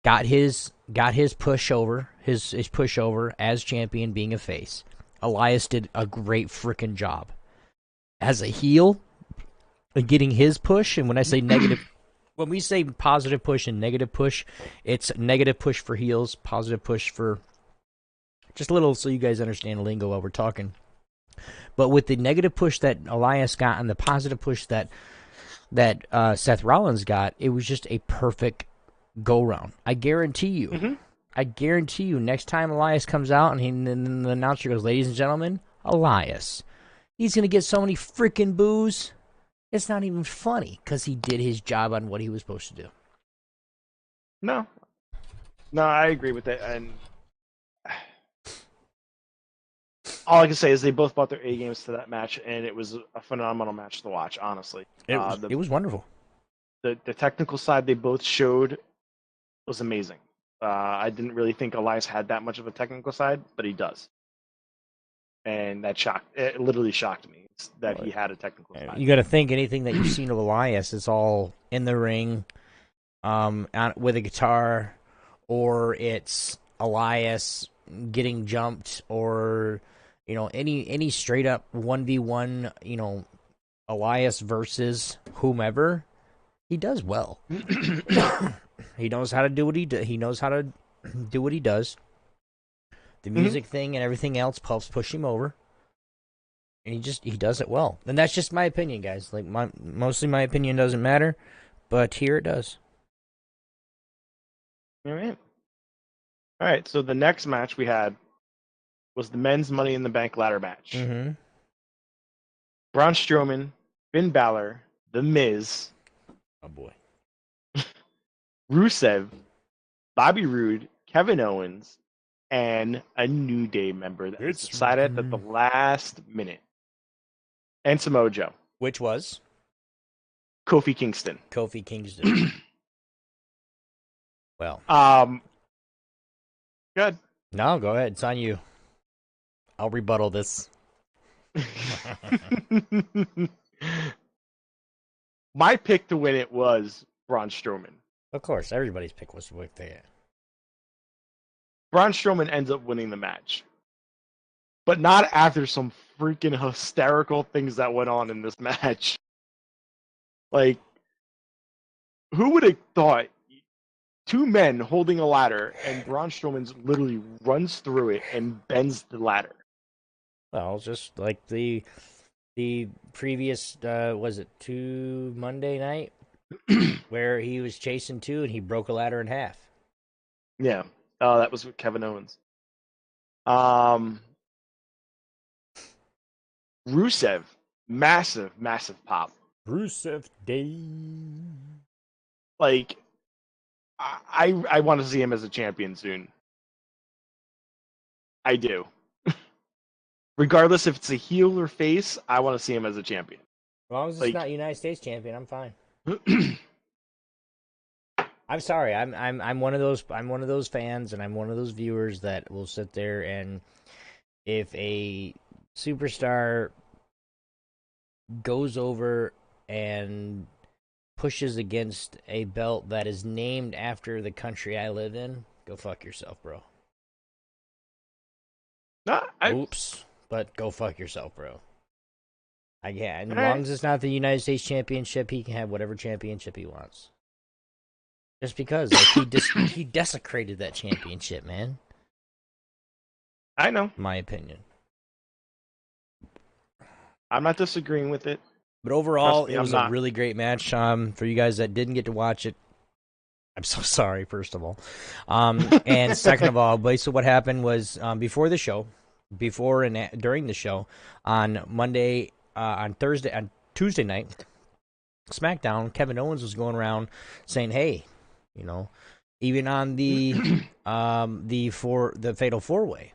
got his pushover, his pushover as champion, being a face. Elias did a great freaking job as a heel, getting his push. And when I say negative, when we say positive push and negative push, it's negative push for heels, positive push for just a little so you guys understand the lingo while we're talking. But with the negative push that Elias got and the positive push that Seth Rollins got, it was just a perfect go round. I guarantee you. Mm-hmm. I guarantee you. Next time Elias comes out and the announcer goes, "Ladies and gentlemen, Elias," he's gonna get so many freaking boos. It's not even funny because he did his job on what he was supposed to do. No, no, I agree with that, and all I can say is they both brought their A games to that match, and it was a phenomenal match to watch. Honestly, It was wonderful. the technical side they both showed was amazing. I didn't really think Elias had that much of a technical side, but he does, and it literally shocked me that he had a technical side. You got to think anything that you've seen of Elias is all in the ring, with a guitar, or it's Elias getting jumped, or any straight up 1v1, Elias versus whomever. He does well. He knows how to do what he He knows how to do what he does. The music thing and everything else helps push him over, and he does it well. And that's just my opinion, guys. Like mostly my opinion doesn't matter, but here it does. All right. All right. So the next match we had was the men's Money in the Bank ladder match. Mm-hmm. Braun Strowman, Finn Balor, The Miz, Oh boy. Rusev, Bobby Roode, Kevin Owens, and a New Day member that was decided at the last minute. And Samoa Joe. Which was Kofi Kingston. Kofi Kingston. Well, Good. no, go ahead. It's on you. I'll rebuttal this. My pick to win it was Braun Strowman. Of course, everybody's pick was with that. Braun Strowman ends up winning the match. But not after some freaking hysterical things that went on in this match. Like, who would have thought two men holding a ladder and Braun Strowman literally runs through it and bends the ladder? Well, just like the previous was it Monday night where he was chasing two and he broke a ladder in half. Yeah. That was with Kevin Owens. Rusev, massive, massive pop. Rusev Day. Like, I want to see him as a champion soon. I do. Regardless if it's a heel or face, I want to see him as a champion. As long as it's Like, not United States champion, I'm fine. I'm sorry. I'm one of those fans, and I'm one of those viewers that will sit there, and if a superstar goes over and pushes against a belt that is named after the country I live in, go fuck yourself, bro. no, Oops, but go fuck yourself, bro. As long right. as it's not the United States Championship, he can have whatever championship he wants. Just because, like, he desecrated that championship, man. I know. In my opinion. I'm not disagreeing with it. But overall, Me, it was a really great match. For you guys that didn't get to watch it, I'm so sorry, first of all. And second of all, basically what happened was before the show, before and during the show, on Monday, on Tuesday night, SmackDown, Kevin Owens was going around saying, "Hey, you know, even on the Fatal 4-Way,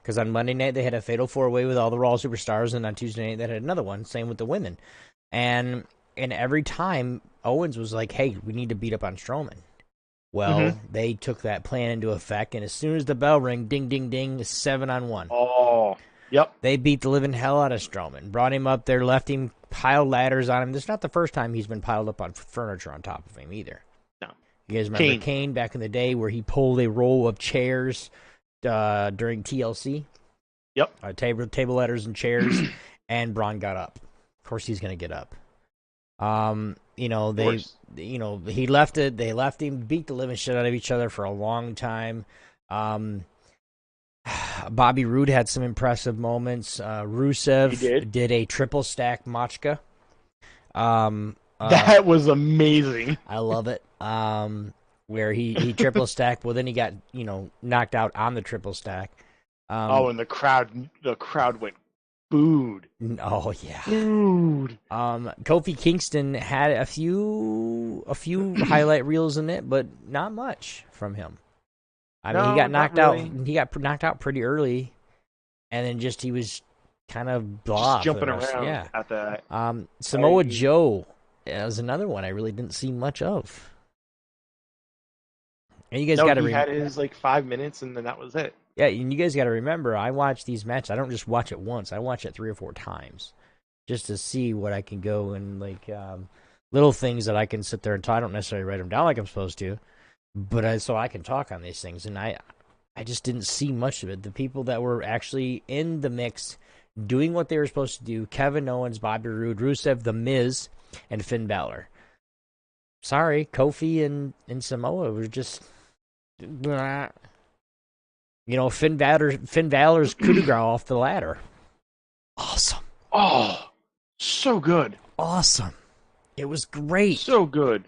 because on Monday night they had a Fatal 4-Way with all the Raw superstars, and on Tuesday night they had another one, same with the women, and every time Owens was like, "Hey, we need to beat up on Strowman." Well, they took that plan into effect, and as soon as the bell rang, ding, ding, ding, 7-on-1. Oh, yep. They beat the living hell out of Strowman, brought him up there, left him, piled ladders on him. This is not the first time he's been piled up on furniture on top of him either. No. You guys remember Kane back in the day where he pulled a roll of chairs during TLC? Yep. Table ladders and chairs, and Braun got up. Of course, he's going to get up. He left it. They left him, beat the living shit out of each other for a long time. Bobby Roode had some impressive moments. Rusev did a triple stack Machka. That was amazing. I love it. Where he triple stacked. Well, then he got knocked out on the triple stack. And the crowd went booed. Oh yeah, booed. Kofi Kingston had a few highlight reels in it, but not much from him. I mean, he got knocked out. He got knocked out pretty early, and then he was kind of blah, just jumping around. Yeah. At that. Samoa Joe was another one I really didn't see much of. And you guys got to had his 5 minutes, and then that was it. Yeah, and you guys got to remember, I watch these matches. I don't just watch it once. I watch it 3 or 4 times just to see what I can go and, little things that I can sit there and talk. I don't necessarily write them down like I'm supposed to, but so I can talk on these things. And I just didn't see much of it. The people that were actually in the mix doing what they were supposed to do, Kevin Owens, Bobby Roode, Rusev, The Miz, and Finn Balor. Sorry, Kofi and Samoa were just... Finn Balor's coup de grace off the ladder. Awesome. Oh, so good. Awesome. It was great. So good.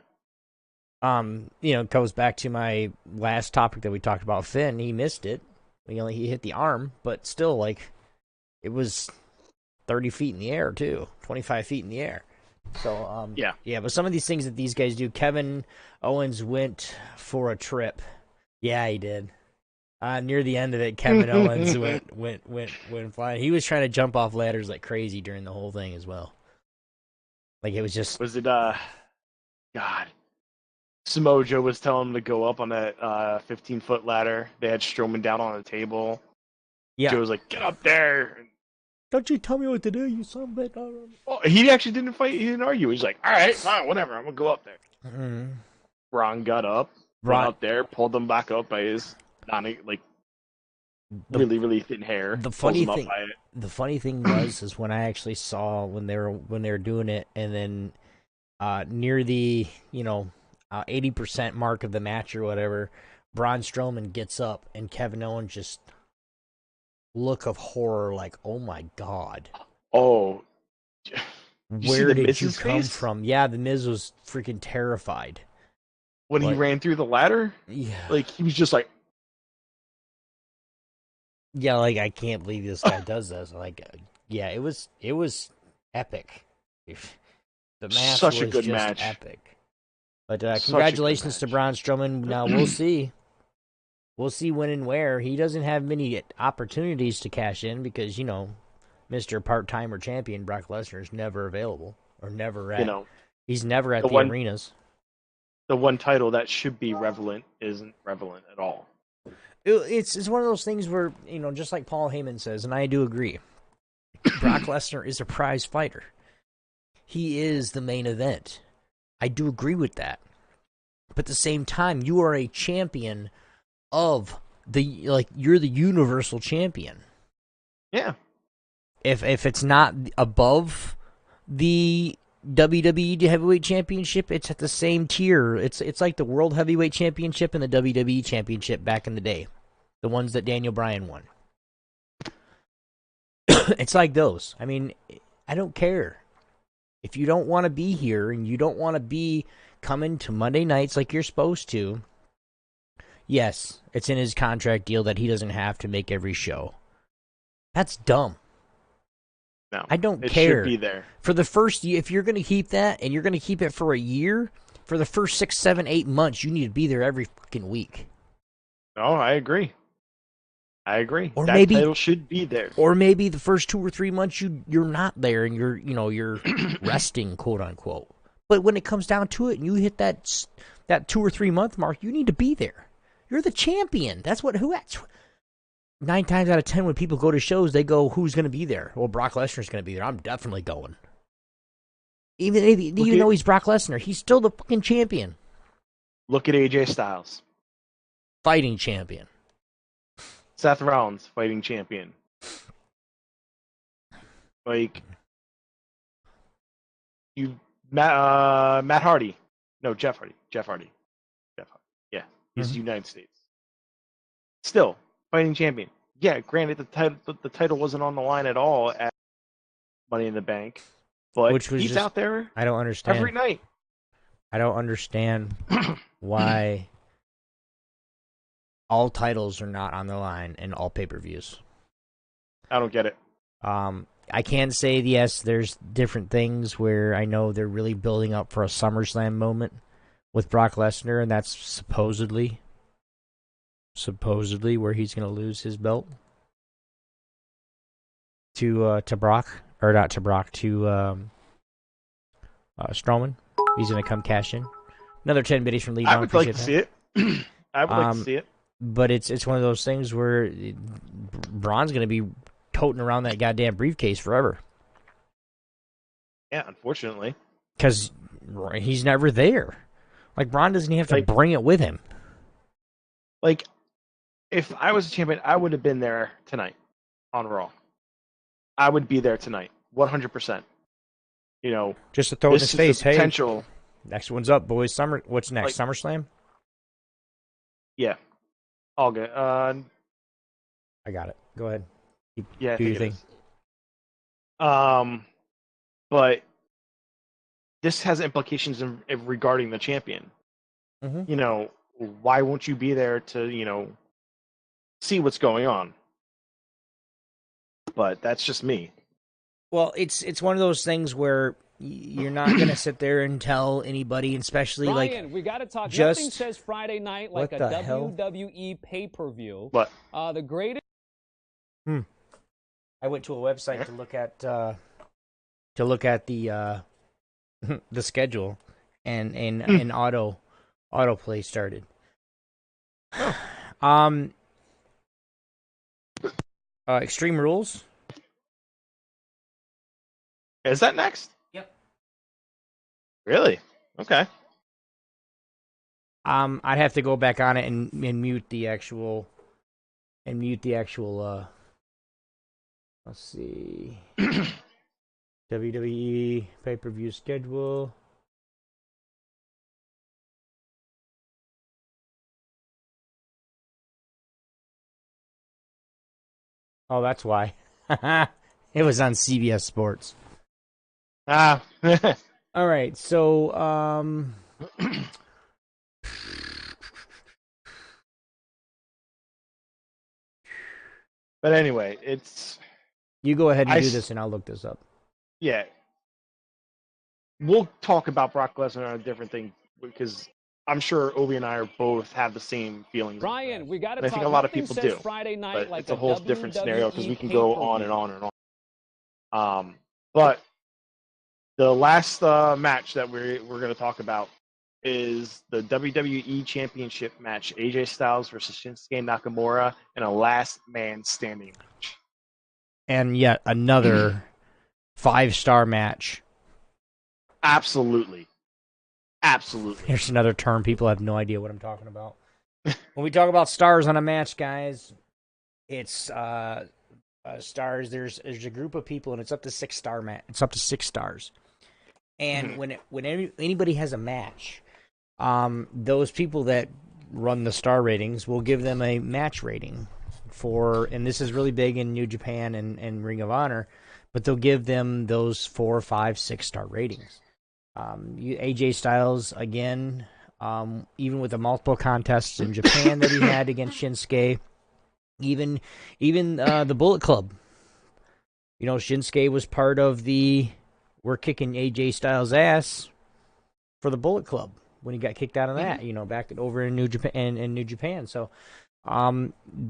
Goes back to my last topic that we talked about. Finn, he missed it. He hit the arm, but still, it was 30 feet in the air too, 25 feet in the air. So, yeah. But some of these things that these guys do, Kevin Owens went for a trip. Yeah, he did. Near the end of it, Kevin Owens went flying. He was trying to jump off ladders like crazy during the whole thing as well. It was just... Was it, God. Samoa Joe was telling him to go up on that 15-foot ladder. They had Strowman down on a table. Yeah. Joe was like, get up there. Don't you tell me what to do, you son of a bitch. Well, he actually didn't fight. He didn't argue. He's like, all right, fine, whatever. I'm going to go up there. Mm-hmm. Braun got up, went up there, pulled him back up by his... really, really thin hair. The funny thing is when I actually saw when they were doing it, and then near the 80% mark of the match or whatever, Braun Strowman gets up and Kevin Owens just look of horror, like, oh my god, oh, where did you come from? Yeah, the Miz was freaking terrified when he ran through the ladder. Yeah, he was just like. Yeah, I can't believe this guy does this. It was epic. The match Such a was good just match. Epic. But congratulations to Braun Strowman. Now we'll see We'll see when and where. He doesn't have many opportunities to cash in because, Mr. Part-Timer Champion Brock Lesnar is never available or never at. He's never at the arenas. The one title that should be relevant isn't relevant at all. It's one of those things where, just like Paul Heyman says, and I do agree, Brock Lesnar is a prize fighter. He is the main event. I do agree with that. But at the same time, you are a champion of you're the universal champion. Yeah. If it's not above the WWE Heavyweight Championship, it's at the same tier. It's like the World Heavyweight Championship and the WWE Championship back in the day. The ones that Daniel Bryan won. It's like those. I mean, I don't care. If you don't want to be here and you don't want to be coming to Monday nights like you're supposed to, yes, it's in his contract deal that he doesn't have to make every show. That's dumb. No, I don't care. It should be there. For the first year, if you're going to keep that and you're going to keep it for a year, for the first 6, 7, 8 months, you need to be there every fucking week. No, I agree. Or that maybe title should be there. Or maybe the first 2 or 3 months you're not there and you're resting, quote unquote. But when it comes down to it and you hit that 2 or 3 month mark, you need to be there. You're the champion. That's 9 times out of 10 when people go to shows, they go, "Who's going to be there?" Well, Brock Lesnar's going to be there. I'm definitely going. Even though he's Brock Lesnar, he's still the fucking champion. Look at AJ Styles, fighting champion. Seth Rollins, fighting champion. Matt Hardy. No, Jeff Hardy. Yeah, he's United States. Still fighting champion. Yeah, granted the title wasn't on the line at all at Money in the Bank, but he's out there. I don't understand every night. I don't understand why all titles are not on the line in all pay-per-views. I don't get it. I can say, yes, there's different things where I know they're really building up for a SummerSlam moment with Brock Lesnar, and that's supposedly where he's going to lose his belt to Brock, or not to Brock, to Strowman. He's going to come cash in. Another 10 biddies from Lee. I would like to see it. I would like to see it. But it's one of those things where Braun's going to be toting around that goddamn briefcase forever. Yeah, unfortunately. Because he's never there. Like, Braun doesn't even have to bring it with him. Like, if I was a champion, I would have been there tonight on Raw. I would be there tonight, 100%. Just to throw in his face. Hey, potential. Next one's up, boys. What's next? SummerSlam? Yeah. All good. I got it. Go ahead. Do your thing. But this has implications regarding the champion. Mm-hmm. Why won't you be there to, see what's going on? But that's just me. Well, it's one of those things where you're not going to sit there and tell anybody, especially Ryan, we got to talk. Nothing says Friday night like a WWE pay-per-view. What? The greatest. I went to a website to look at the the schedule, and autoplay started. Extreme Rules. Is that next? Yep. Really? Okay. I'd have to go back on it and mute the actual. Let's see. WWE pay-per-view schedule. Oh, that's why. It was on CBS Sports. All right, so but anyway, it's you go ahead and do this, and I'll look this up. Yeah, we'll talk about Brock Lesnar on a different thing because I'm sure Obi and I both have the same feelings. Brian, we got to talk. I think a lot of people do. Friday night, but it's a whole different scenario because we can go on and on and on. But the last match that we're going to talk about is the WWE Championship match: AJ Styles versus Shinsuke Nakamura in a last man standing match. And yet another 5-star match. Absolutely. Here's another term. People have no idea what I'm talking about. When we talk about stars on a match, guys, it's stars. There's a group of people, and it's up to 6-star match. It's up to 6 stars. And when anybody has a match, those people that run the star ratings will give them a match rating and this is really big in New Japan and Ring of Honor, but they'll give them those 4, 5, 6-star ratings. AJ Styles, again, even with the multiple contests in Japan that he had against Shinsuke, even the Bullet Club. Shinsuke was part of the "we're kicking AJ Styles' ass" for the Bullet Club when he got kicked out of that. Back over in New Japan. So,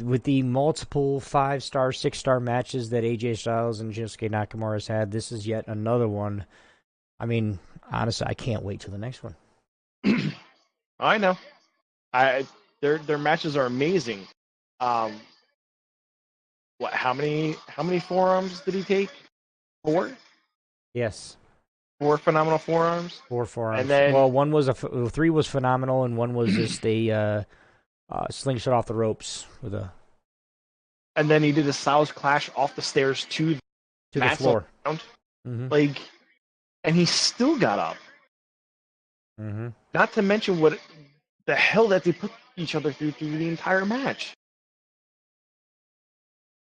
with the multiple 5-star, 6-star matches that AJ Styles and Shinsuke Nakamura has had, this is yet another one. I mean, honestly, I can't wait till the next one. I know. Their matches are amazing. How many forearms did he take? 4? Yes. 4 phenomenal forearms. 4 forearms. And then, one was 3 was phenomenal, and one was just a slingshot off the ropes with a. And then he did a Styles Clash off the stairs to the floor. Mm-hmm. And he still got up. Mm-hmm. Not to mention what the hell that they put each other through the entire match.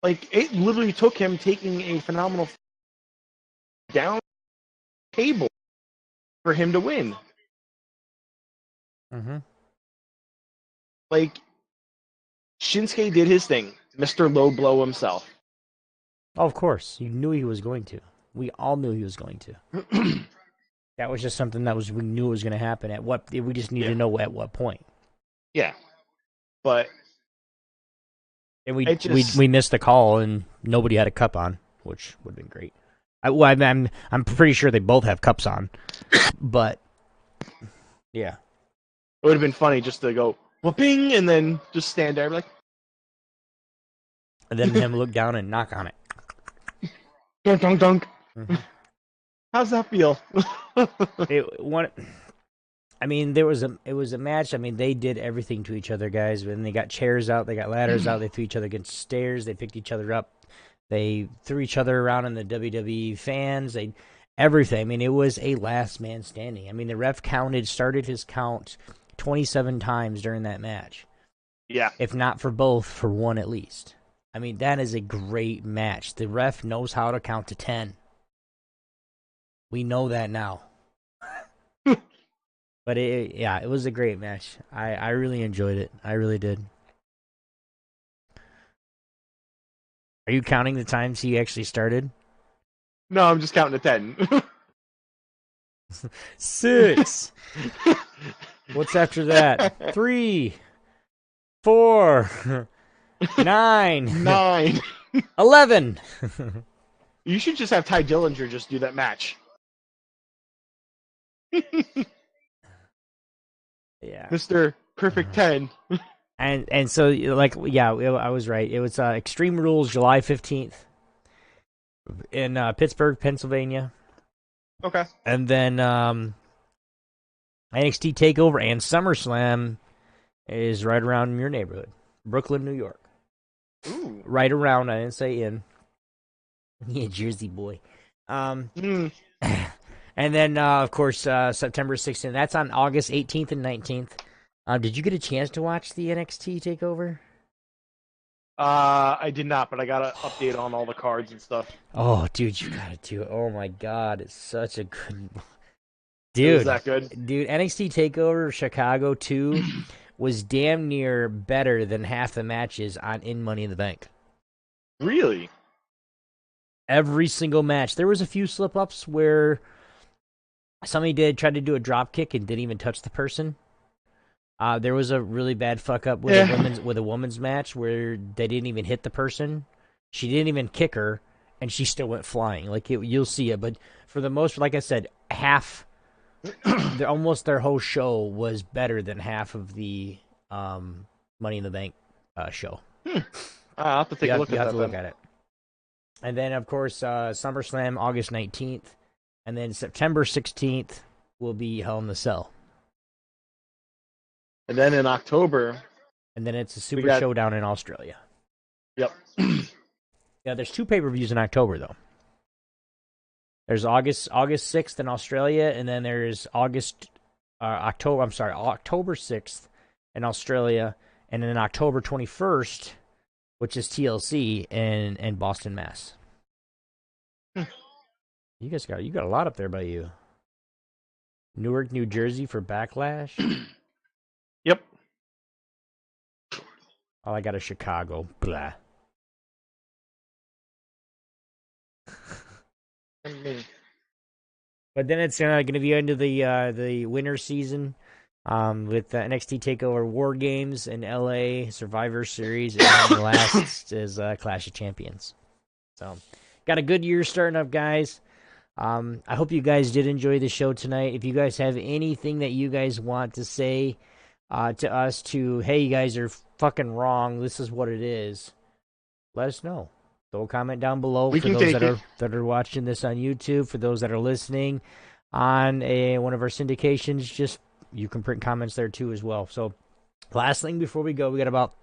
It literally took him taking a phenomenal down table for him to win. Mm-hmm. Shinsuke did his thing. Mr. Low Blow himself. Oh, of course. You knew he was going to. We all knew he was going to. That was just something we knew was going to happen. We just need to know at what point. Yeah. But and we missed the call and nobody had a cup on, which would have been great. I'm pretty sure they both have cups on. But yeah. It would have been funny just to go whooping and then just stand there and then him look down and knock on it. Dunk, dunk, dunk. Mm-hmm. How's that feel? It was a match. I mean, they did everything to each other, guys. When they got chairs out, they got ladders out, they threw each other against stairs, they picked each other up, they threw each other around in the WWE fans, everything. I mean, it was a last man standing. I mean, the ref started his count 27 times during that match. Yeah. If not for both, for one at least. I mean, that is a great match. The ref knows how to count to 10. We know that now. But it was a great match. I really enjoyed it. I really did. Are you counting the times he actually started? No, I'm just counting to 10. 6. What's after that? 3, 4, 9. 11. You should just have Ty Dillinger just do that match. Yeah. Mr. Perfect 10. And so, I was right. It was Extreme Rules, July 15th in Pittsburgh, Pennsylvania. Okay. And then NXT TakeOver and SummerSlam is right around your neighborhood, Brooklyn, New York. Ooh. Right around. I didn't say in. Yeah, Jersey boy. And then, of course, September 16th. That's on August 18th and 19th. Did you get a chance to watch the NXT TakeOver? I did not, but I got an update on all the cards and stuff. Oh, dude, you got to do it. Oh, my God. It's such a good... Dude. Is that good? Dude, NXT TakeOver Chicago 2 was damn near better than half the matches in Money in the Bank. Really? Every single match. There was a few slip-ups where somebody tried to do a drop kick and didn't even touch the person. There was a really bad fuck up with a women's match where they didn't even hit the person. She didn't even kick her, and she still went flying. Like you'll see it, but for the most, like I said, half, almost their whole show was better than half of the Money in the Bank show. I'll have to take a look at that. You have to look at it. And then, of course, SummerSlam August 19th, and then September 16th will be Hell in the Cell. And then in October... And then it's a Super Showdown in Australia. Yep. Yeah, there's 2 pay-per-views in October, though. There's August 6th in Australia, and then there's October 6th in Australia, and then October 21st, which is TLC in Boston, Mass. You guys got a lot up there by you. Newark, New Jersey for Backlash. Yep. Oh, I got a Chicago. Blah. But then it's going to be into the winter season with NXT TakeOver War Games in LA, Survivor Series, and then the last is Clash of Champions. So, got a good year starting up, guys. I hope you guys did enjoy the show tonight. If you guys have anything that you guys want to say to us, hey, you guys are fucking wrong, this is what it is, let us know. Throw a comment down below for those that are watching this on YouTube. For those that are listening on one of our syndications, just you can print comments there too as well. So, last thing before we go, we got about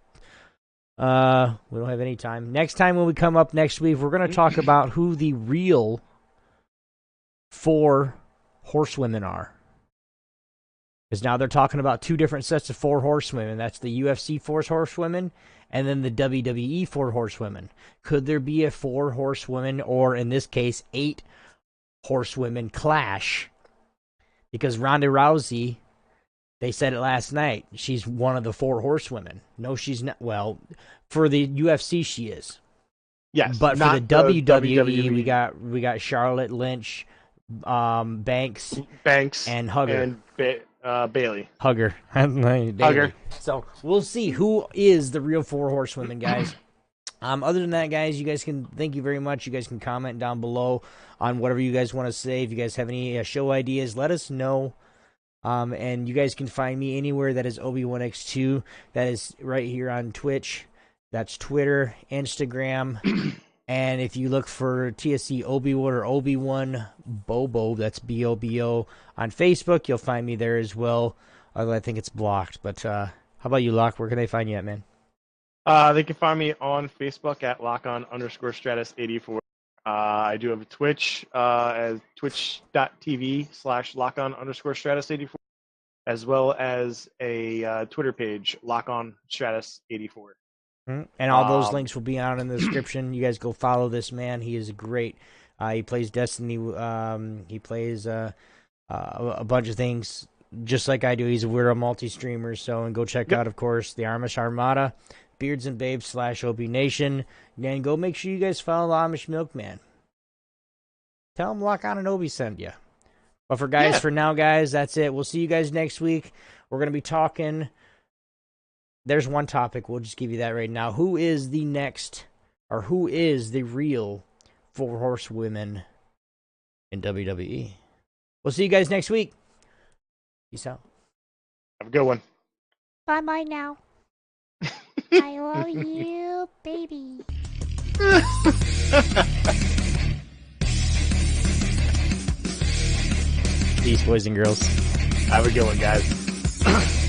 we don't have any time. Next time when we come up next week, we're going to talk about who the real 4 horsewomen are. Because now they're talking about 2 different sets of 4 horsewomen. That's the UFC 4 horsewomen and then the WWE 4 horsewomen. Could there be a 4 horsewomen, or in this case, 8 horsewomen clash? Because Ronda Rousey, they said it last night, she's one of the 4 horsewomen. No, she's not. Well, for the UFC, she is. Yes, but for the WWE, we got Charlotte, Lynch, Banks, and Hugger. And Bailey. Hugger. Hugger. So we'll see who is the real 4 horsewomen, guys. Other than that, guys, thank you very much. You guys can comment down below on whatever you guys want to say. If you guys have any show ideas, let us know. And you guys can find me anywhere that is Obi1X2. That is right here on Twitch. That's Twitter, Instagram. And if you look for TSC Obi-Wan or Obi-Wan Bobo, that's B-O-B-O, on Facebook, you'll find me there as well. Although I think it's blocked. But how about you, Locke? Where can they find you at, man? They can find me on Facebook at LockOn_Stratus84. I do have a Twitch as twitch.tv/LockOn_Stratus84, as well as a Twitter page, LockOnStratus84. And all those links will be out in the description. You guys go follow this man. He is great. He plays Destiny. He plays a bunch of things just like I do. We're a multi-streamer, and go check out, of course, the Amish Armada, Beards and Babes /OB Nation. And go make sure you guys follow the Amish Milkman. Tell him Lock On and Obi sent you. But for now, guys, that's it. We'll see you guys next week. We're going to be talking... There's one topic. We'll just give you that right now. Who is the real 4 horsewomen in WWE? We'll see you guys next week. Peace out. Have a good one. Bye-bye now. I love you, baby. Peace, boys and girls. Have a good one, guys.